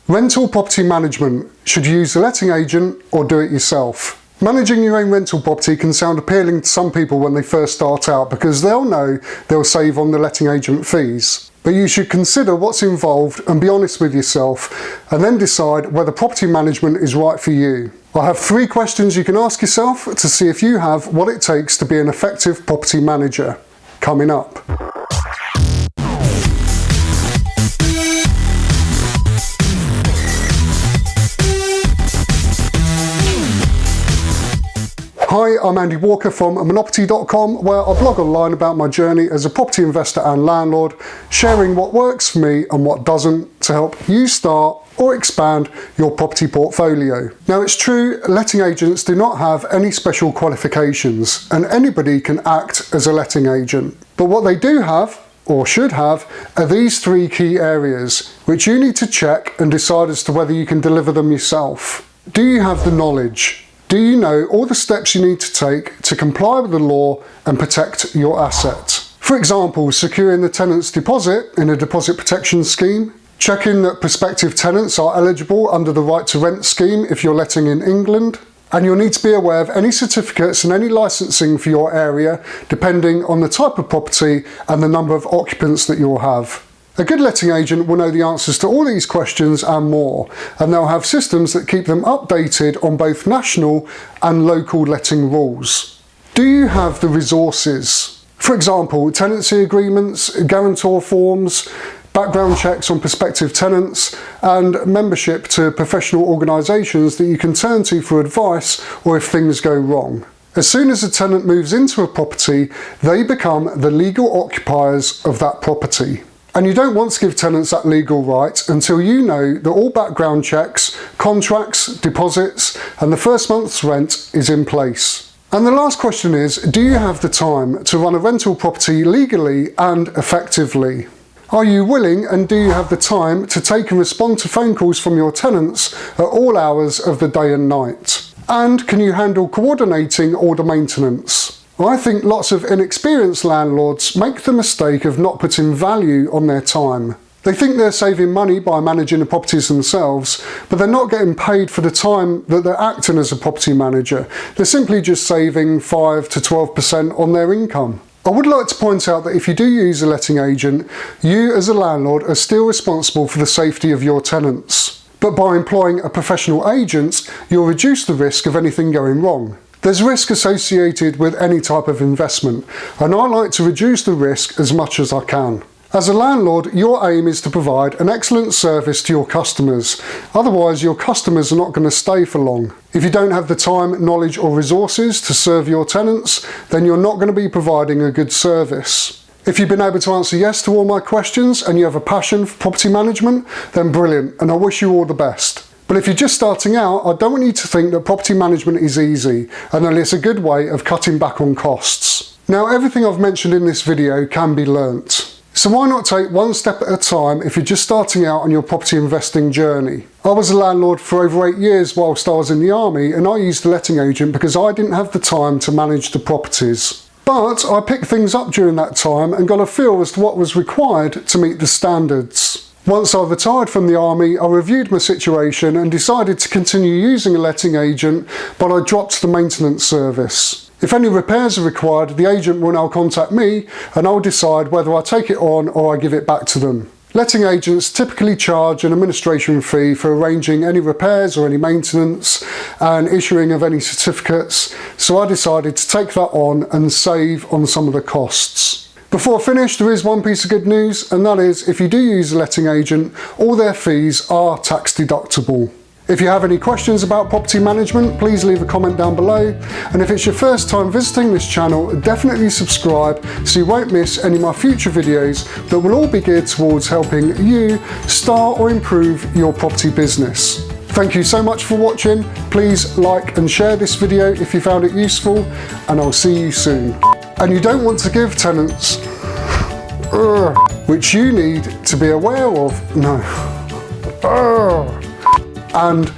Rental property management. Should you use a letting agent or do it yourself? Managing your own rental property can sound appealing to some people when they first start out because they'll know they'll save on the letting agent fees. But you should consider what's involved and be honest with yourself and then decide whether property management is right for you. I have 3 questions you can ask yourself to see if you have what it takes to be an effective property manager. Coming up. Hi, I'm Andy Walker from Monopty.com, where I blog online about my journey as a property investor and landlord, sharing what works for me and what doesn't to help you start or expand your property portfolio. Now, it's true, letting agents do not have any special qualifications and anybody can act as a letting agent. But what they do have, or should have, are these 3 key areas, which you need to check and decide as to whether you can deliver them yourself. Do you have the knowledge? Do you know all the steps you need to take to comply with the law and protect your asset? For example, securing the tenant's deposit in a deposit protection scheme, checking that prospective tenants are eligible under the right to rent scheme if you're letting in England, and you'll need to be aware of any certificates and any licensing for your area depending on the type of property and the number of occupants that you'll have. A good letting agent will know the answers to all these questions and more, and they'll have systems that keep them updated on both national and local letting rules. Do you have the resources? For example, tenancy agreements, guarantor forms, background checks on prospective tenants, and membership to professional organisations that you can turn to for advice or if things go wrong. As soon as a tenant moves into a property, they become the legal occupiers of that property. And you don't want to give tenants that legal right until you know that all background checks, contracts, deposits, and the first month's rent is in place. And the last question is, do you have the time to run a rental property legally and effectively? Are you willing and do you have the time to take and respond to phone calls from your tenants at all hours of the day and night? And can you handle coordinating all the maintenance? I think lots of inexperienced landlords make the mistake of not putting value on their time. They think they're saving money by managing the properties themselves, but they're not getting paid for the time that they're acting as a property manager. They're simply just saving 5 to 12% on their income. I would like to point out that if you do use a letting agent, you as a landlord are still responsible for the safety of your tenants. But by employing a professional agent, you'll reduce the risk of anything going wrong. There's risk associated with any type of investment, and I like to reduce the risk as much as I can. As a landlord, your aim is to provide an excellent service to your customers. Otherwise, your customers are not going to stay for long. If you don't have the time, knowledge or resources to serve your tenants, then you're not going to be providing a good service. If you've been able to answer yes to all my questions and you have a passion for property management, then brilliant, and I wish you all the best. But if you're just starting out, I don't want you to think that property management is easy and that it's a good way of cutting back on costs. Now, everything I've mentioned in this video can be learnt. So why not take one step at a time if you're just starting out on your property investing journey? I was a landlord for over 8 years whilst I was in the army, and I used a letting agent because I didn't have the time to manage the properties. But I picked things up during that time and got a feel as to what was required to meet the standards. Once I retired from the army, I reviewed my situation and decided to continue using a letting agent, but I dropped the maintenance service. If any repairs are required, the agent will now contact me and I'll decide whether I take it on or I give it back to them. Letting agents typically charge an administration fee for arranging any repairs or any maintenance and issuing of any certificates, so I decided to take that on and save on some of the costs. Before I finish, there is one piece of good news, and that is if you do use a letting agent, all their fees are tax deductible. If you have any questions about property management, please leave a comment down below. And if it's your first time visiting this channel, definitely subscribe so you won't miss any of my future videos that will all be geared towards helping you start or improve your property business. Thank you so much for watching. Please like and share this video if you found it useful, and I'll see you soon. And you don't want to give tenants, which you need to be aware of, and